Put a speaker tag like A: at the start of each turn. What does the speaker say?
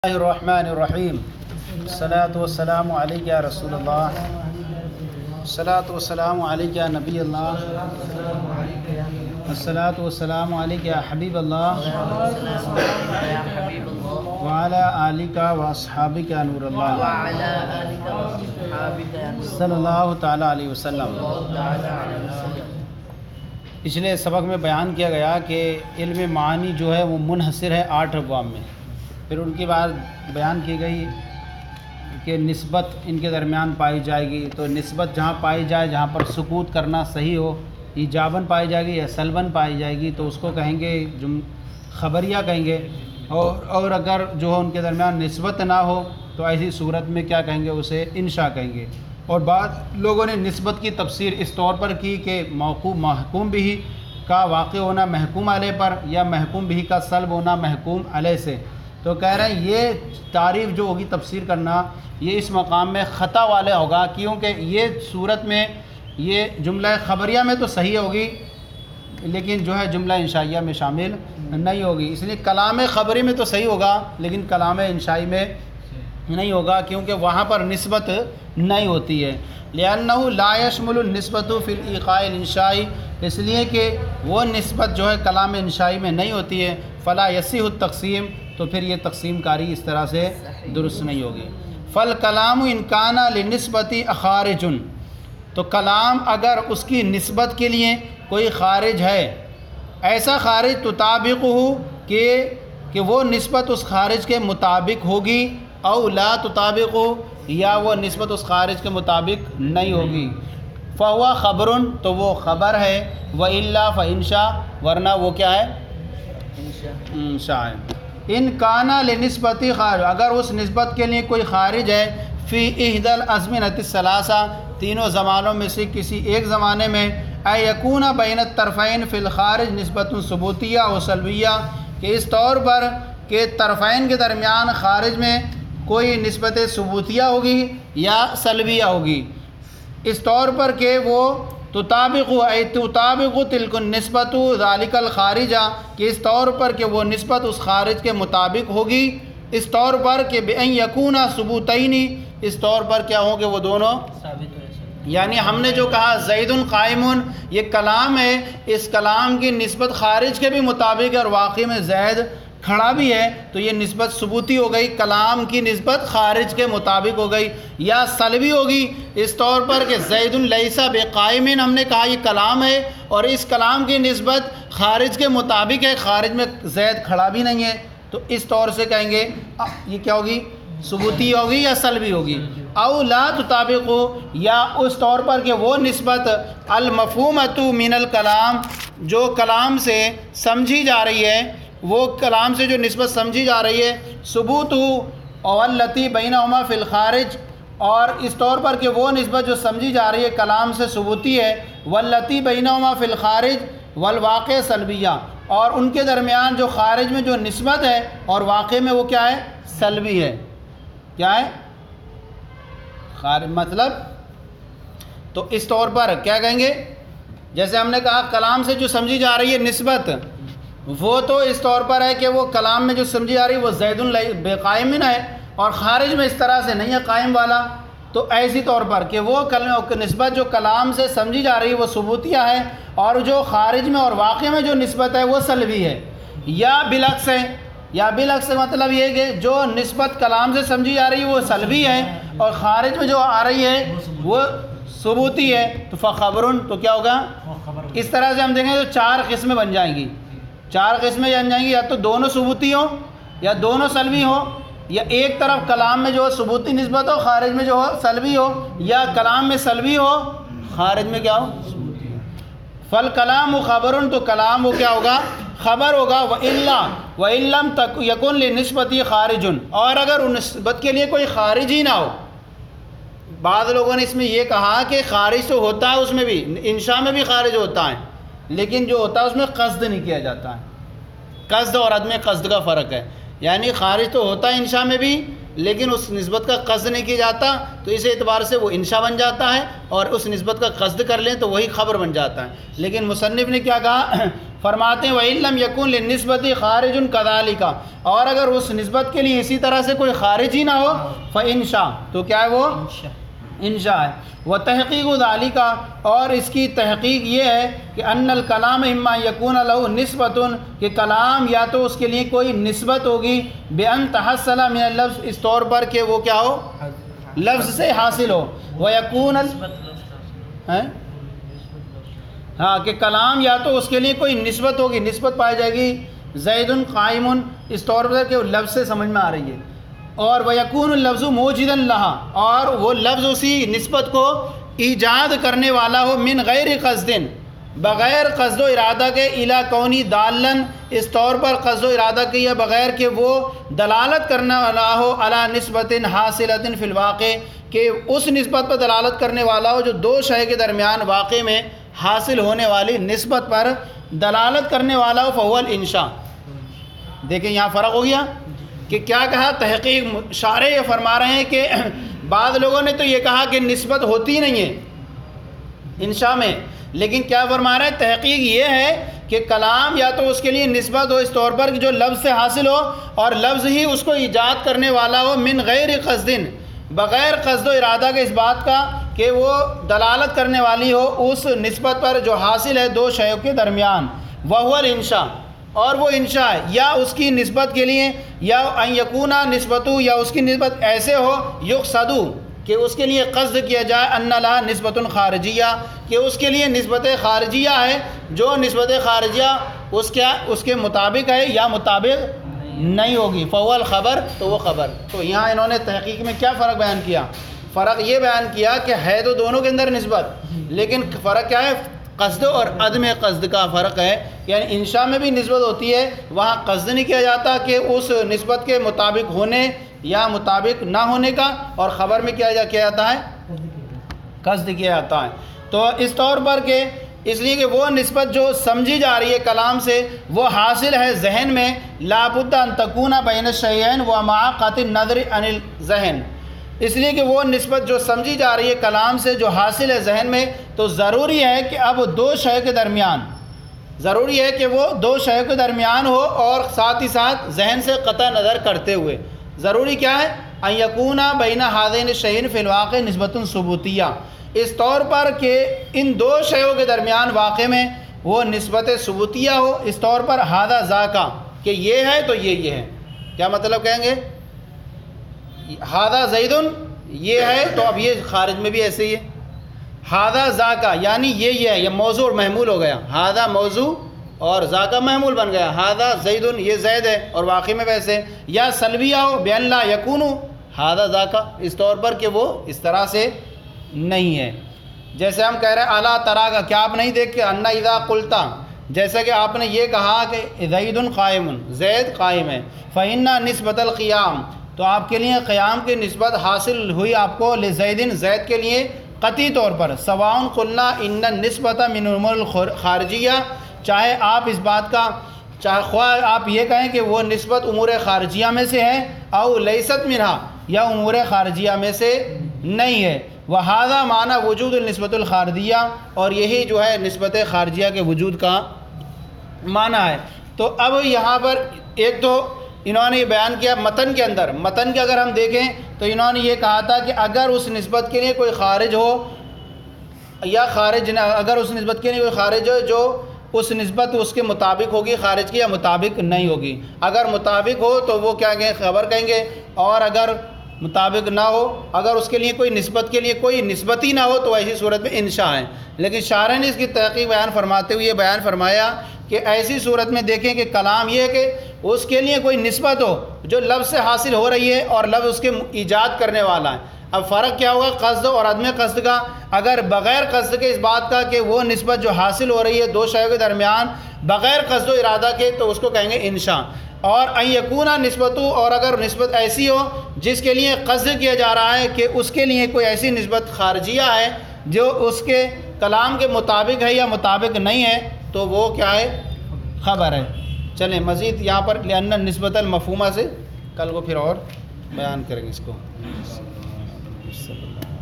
A: اللہ الرحمن الرحیم الصلاۃ والسلام علیک یا رسول اللہ الصلاۃ والسلام علیک یا نبی اللہ الصلاۃ والسلام علیک یا حبیب اللہ وعلی آلک و اصحابک یا نور اللہ صلی اللہ تعالی علیہ وسلم۔ پچھلے سبق میں بیان کیا گیا کہ علم معانی جو ہے وہ منحصر ہے 8 ابواب میں۔ پھر ان کی بات بیان کی گئی کہ نسبت ان کے درمیان پائی جائے گی، تو نسبت جہاں پائی جائے، جہاں پر سکوت کرنا صحیح ہو، ایجاباً پائی جائے گی یا سلباً پائی جائے گی تو اس کو کہیں گے خبریہ کہیں گے، اور اگر جو ان کے درمیان نسبت نہ ہو تو ایسی صورت میں کیا کہیں گے، اسے انشاء کہیں گے۔ اور بعض لوگوں نے نسبت کی تفسیر اس طور پر کی کہ محکوم بھی کا واقع ہونا محکوم علیہ پر، یا محکوم بھی کا سلب ہونا محکوم علیہ سے۔ تو کہہ رہے ہیں یہ تعریف جو ہوگی تفسیر کرنا، یہ اس مقام میں خطا والا ہوگا، کیونکہ یہ صورت میں یہ جملہ خبریہ میں تو صحیح ہوگی لیکن جو ہے جملہ انشائیہ میں شامل نہیں ہوگی۔ اس لیے کلام خبری میں تو صحیح ہوگا لیکن کلام انشائی میں نہیں ہوگا، کیونکہ وہاں پر نسبت نہیں ہوتی ہے۔ لِأَنَّهُ لَا يَشْمُلُ النِّسْبَةُ فِي الْإِيقَاعِ الْإِنشَائی، اس لیے کہ وہ نسبت جو ہے کلام انشائی میں نہیں ہوتی ہے۔ فَلَا يَصِحُ التَّقْسِيمُ، تو پھر یہ تقسیم کاری اس طرح سے درست نہیں ہوگی۔ فَالْكَلَامُ إِنْ كَانَ لِلنِّسْبَةِ خَارِجٌ، تو کلام اگر اس کی نسبت کے لیے کوئی خارج ہے، ایسا خارج تطابقہ کہ وہ نسبت اس خارج کے مطابق ہوگی، او لا تطابقہ، یا وہ نسبت اس خارج کے مطابق نہیں ہوگی، فَهُوَ خَبْرٌ، تو وہ خبر ہے، وَإِلَّا فَإِنشَاء، ورنہ وہ کیا ہے، انشاء ہے۔ ان کانا لنسبتی خارج، اگر اس نسبت کے لیے کوئی خارج ہے، فی احدی الازمنۃ الثلاثہ، تینوں زمانوں میں سے کسی ایک زمانے میں، اے یکون بین الطرفین فی الخارج نسبت ثبوتیہ و سلبیہ، کہ اس طور پر کہ طرفین کے درمیان خارج میں کوئی نسبت ثبوتیہ ہوگی یا سلبیہ ہوگی، اس طور پر کہ وہ تطابق تلک النسبت ذالک الخارجہ، کہ اس طور پر کہ وہ نسبت اس خارج کے مطابق ہوگی، اس طور پر کہ بأن یکون ثبوتین، اس طور پر کیا ہوں کہ وہ دونوں یعنی ہم نے جو کہا زید قائم، یہ کلام ہے، اس کلام کی نسبت خارج کے بھی مطابق ہے اور واقعی میں زید کھڑا بھی ہے، تو یہ نسبت ثبوتی ہو گئی، کلام کی نسبت خارج کے مطابق ہو گئی، یا سلبی ہوگی اس طور پر کہ زید لیس بقائم، ہم نے کہا یہ کلام ہے اور اس کلام کی نسبت خارج کے مطابق ہے، خارج میں زید کھڑا بھی نہیں ہے، تو اس طور سے کہیں گے یہ کیا ہوگی، ثبوتی ہوگی یا سلبی ہوگی۔ او لا تطابق، یا اس طور پر کہ وہ نسبت المفہومۃ من الکلام، جو کلام سے سمجھی جا رہی ہے، وہ کلام سے جو نسبت سمجھی جا رہی ہے، ثبوت واللتی بینہما فی الخارج، اور اس طور پر کہ وہ نسبت جو سمجھی جا رہی ہے کلام سے ثبوتی ہے، واللتی بینہما فی الخارج والواقع سلبیہ، اور ان کے درمیان جو خارج میں جو نسبت ہے اور واقع میں وہ کیا ہے، سلبی ہے، کیا ہے مطلب، تو اس طور پر کیا کہیں گے، جیسے ہم نے کہا کلام سے جو سمجھی جا رہی ہے نسبت، وہ تو اس طور پر ہے کہ وہ کلام میں جو سمجھی جا رہی ہے وہ زید بقائم ہے اور خارج میں اس طرح سے نہیں ہے قائم والا، تو ایسی طور پر کہ وہ نسبت جو کلام سے سمجھی جا رہی ہے وہ ثبوتیہ ہے، اور جو خارج میں اور واقع میں جو نسبت ہے وہ سلبی ہے، یا بالعکس ہے، یا بالعکس مطلب یہ کہ جو نسبت کلام سے سمجھی جا رہی ہے وہ سلبی ہے اور خارج میں جو آ رہی ہے وہ ثبوتی ہے، تو فخبرن، تو کیا ہوگا، اس طرح سے ہم دیکھیں تو 4 قسمیں بن جائیں گی، 4 قسمیں بن جائیں گی، یا تو دونوں ثبوتی ہوں یا دونوں سلبی ہوں، یا ایک طرف کلام میں جو ثبوتی نسبت ہو خارج میں جو ہو سلبی ہو، یا کلام میں سلبی ہو خارج میں کیا ہو، فالکلام خبرن، تو کلام وہ کیا ہوگا، خبر ہوگا، وَإِن لَمْ يَكُنْ لِلنِّسْبَةِ خَارِجٌ، اور اگر ان نسبت کے لیے کوئی خارج ہی نہ ہو۔ بعض لوگوں نے اس میں یہ کہا کہ خارج تو ہوتا ہے، اس میں بھی انشاء میں بھی خارج ہوتا ہے، لیکن جو ہوتا ہے اس میں قصد نہیں کیا جاتا ہے، قصد اور عدم قصد کا فرق ہے، یعنی خارج تو ہوتا ہے انشاء میں بھی لیکن اس نسبت کا قصد نہیں کیا جاتا تو اس اعتبار سے وہ انشاء بن جاتا ہے، اور اس نسبت کا قصد کر لیں تو وہی خبر بن جاتا ہے۔ لیکن مصنف نے کیا کہا، فرماتے ہیں وَإِن لَمْ يَكُنْ لِلنِّسْبَةِ خَارِجٌ كَذَلِكَ، اور اگر اس نسبت کے لیے اسی طرح سے کوئی خارج ہی نہ ہو فَإِنشَاء، تو کیا ہے وہ انشاء ہے۔ وَتَحْقِيقُ ذَلِكَ، اور اس کی تحقیق یہ ہے کہ ان الکلام اما یکون لہ نسبۃ، کہ کلام یا تو اس کے لیے کوئی نسبت ہوگی بأن تحصل من اللفظ، اس طور پر کہ وہ کیا ہو، لفظ سے حاصل ہو، ویکون ہاں کہ کلام یا تو اس کے لیے کوئی نسبت ہوگی، نسبت پائی جائے گی زید قائم، اس طور پر کہ وہ لفظ سے سمجھ میں آ رہی ہے، اور وَيَكُونُ اللَّفْظُ مُوجِدًا لَهَا، اور وہ لفظ اسی نسبت کو ایجاد کرنے والا ہو، من غیر قصد، بغیر قصد و ارادہ کے، الی کونی دالن، اس طور پر قصد و ارادہ کے یا بغیر کہ وہ دلالت کرنے والا ہو، علی نسبت حاصلۃ فی الواقع، کہ اس نسبت پر دلالت کرنے والا ہو جو دو شے کے درمیان واقع میں حاصل ہونے والی نسبت پر دلالت کرنے والا ہو، فہو الانشاء۔ دیکھیں یہاں فرق ہو گیا کہ کیا کہا، تحقیق شارح یہ فرما رہے ہیں کہ بعض لوگوں نے تو یہ کہا کہ نسبت ہوتی نہیں ہے انشاء میں، لیکن کیا فرما رہے ہیں، تحقیق یہ ہے کہ کلام یا تو اس کے لیے نسبت ہو اس طور پر کہ جو لفظ سے حاصل ہو، اور لفظ ہی اس کو ایجاد کرنے والا ہو، من غیر قصد، بغیر قصد و ارادہ کے اس بات کا کہ وہ دلالت کرنے والی ہو اس نسبت پر جو حاصل ہے دو شیوں کے درمیان، وہو الانشاء، اور وہ انشاء ہے، یا اس کی نسبت کے لیے، یا ان یکونا نسبتو، یا اس کی نسبت ایسے ہو یقصدو، کہ اس کے لیے قصد کیا جائے، ان لہا نسبت خارجیہ، کہ اس کے لیے نسبت خارجیہ ہے، جو نسبت خارجیہ اس کے مطابق ہے یا مطابق نہیں ہوگی، فهو الخبر، تو وہ خبر۔ تو یہاں انہوں نے تحقیق میں کیا فرق بیان کیا، فرق یہ بیان کیا کہ ہے تو دونوں کے اندر نسبت، لیکن فرق کیا ہے، قصد اور عدم قصد کا فرق ہے، یعنی انشاء میں بھی نسبت ہوتی ہے، وہاں قصد نہیں کیا جاتا کہ اس نسبت کے مطابق ہونے یا مطابق نہ ہونے کا، اور خبر میں کیا جاتا ہے، قصد کیا جاتا ہے۔ تو اس طور پر کہ اس لیے کہ وہ نسبت جو سمجھی جا رہی ہے کلام سے وہ حاصل ہے ذہن میں، لا بد ان تکون بین الشیئین ومع قطع النظر عن الذہن، اس لیے کہ وہ نسبت جو سمجھی جا رہی ہے کلام سے جو حاصل ہے ذہن میں، تو ضروری ہے کہ اب دو شے کے درمیان، ضروری ہے کہ وہ دو شے کے درمیان ہو، اور ساتھ ہی ساتھ ذہن سے قطع نظر کرتے ہوئے ضروری کیا ہے، ان یکون بین ہذین الشیئین فی الواقع نسبت ثبوتیہ، اس طور پر کہ ان دو شیوں کے درمیان واقع میں وہ نسبت ثبوتیہ ہو، اس طور پر ھذا ذاکا، کہ یہ ہے تو یہ ہے، کیا مطلب کہیں گے، ھذا زید یہ ہے تو اب یہ خارج میں بھی ایسے ہی ہے، ھذا ذاکا یعنی یہ ہے، یہ موضوع اور محمول ہو گیا، ھذا موضوع اور ذاکا محمول بن گیا، ھذا زید یہ زید ہے اور واقعی میں ویسے، یا سلبیہ ہو بأن لا یکون ھذا ذاکا، اس طور پر کہ وہ اس طرح سے نہیں ہے، جیسے ہم کہہ رہے ہیں الا ترا کا، کیا آپ نہیں دیکھ کے، ان اذا قلتا، جیسا کہ آپ نے یہ کہا کہ زید قائم، زید قائم ہے، فإن نسبت القیام، تو آپ کے لیے قیام کی نسبت حاصل ہوئی آپ کو، لزید زید کے لیے قطعی طور پر، سواء قلنا ان النسبت من امور الخارجیہ، چاہے آپ اس بات کا، چاہے خواہ آپ یہ کہیں کہ وہ نسبت امور خارجیہ میں سے ہے، او لیست منہا، یا امور خارجیہ میں سے نہیں ہے، وہذا معنی وجود النسبت الخارجیہ، اور یہی جو ہے نسبت خارجیہ کے وجود کا معنی ہے۔ تو اب یہاں پر ایک تو انہوں نے یہ بیان کیا متن کے اندر، متن کے اگر ہم دیکھیں تو انہوں نے یہ کہا تھا کہ اگر اس نسبت کے لیے کوئی خارج ہو یا خارج نہ، اگر اس نسبت کے لیے کوئی خارج ہو جو اس نسبت اس کے مطابق ہوگی خارج کی، یا مطابق نہیں ہوگی، اگر مطابق ہو تو وہ کیا کہیں، خبر کہیں گے، اور اگر مطابق نہ ہو، اگر اس کے لیے کوئی نسبت کے لیے کوئی نسبت ہی نہ ہو تو ایسی صورت میں انشاء ہے۔ لیکن شارح نے اس کی تحقیق بیان فرماتے ہوئے یہ بیان فرمایا کہ ایسی صورت میں دیکھیں کہ کلام یہ ہے کہ اس کے لیے کوئی نسبت ہو جو لفظ سے حاصل ہو رہی ہے اور لفظ اس کے ایجاد کرنے والا ہے۔ اب فرق کیا ہوگا قصد اور عدم قصد کا، اگر بغیر قصد کے اس بات کا کہ وہ نسبت جو حاصل ہو رہی ہے دو شیوں کے درمیان بغیر قصد و ارادہ کے، تو اس کو کہیں گے انشاء، اور ان یکونا نسبتو، اور اگر نسبت ایسی ہو جس کے لیے قصد کیا جا رہا ہے کہ اس کے لیے کوئی ایسی نسبت خارجیہ ہے جو اس کے کلام کے مطابق ہے یا مطابق نہیں ہے، تو وہ کیا ہے، خبر ہے۔ چلیں مزید یہاں پر لأن نسبت المفہومہ سے کل کو پھر اور بیان کریں گے اس کو.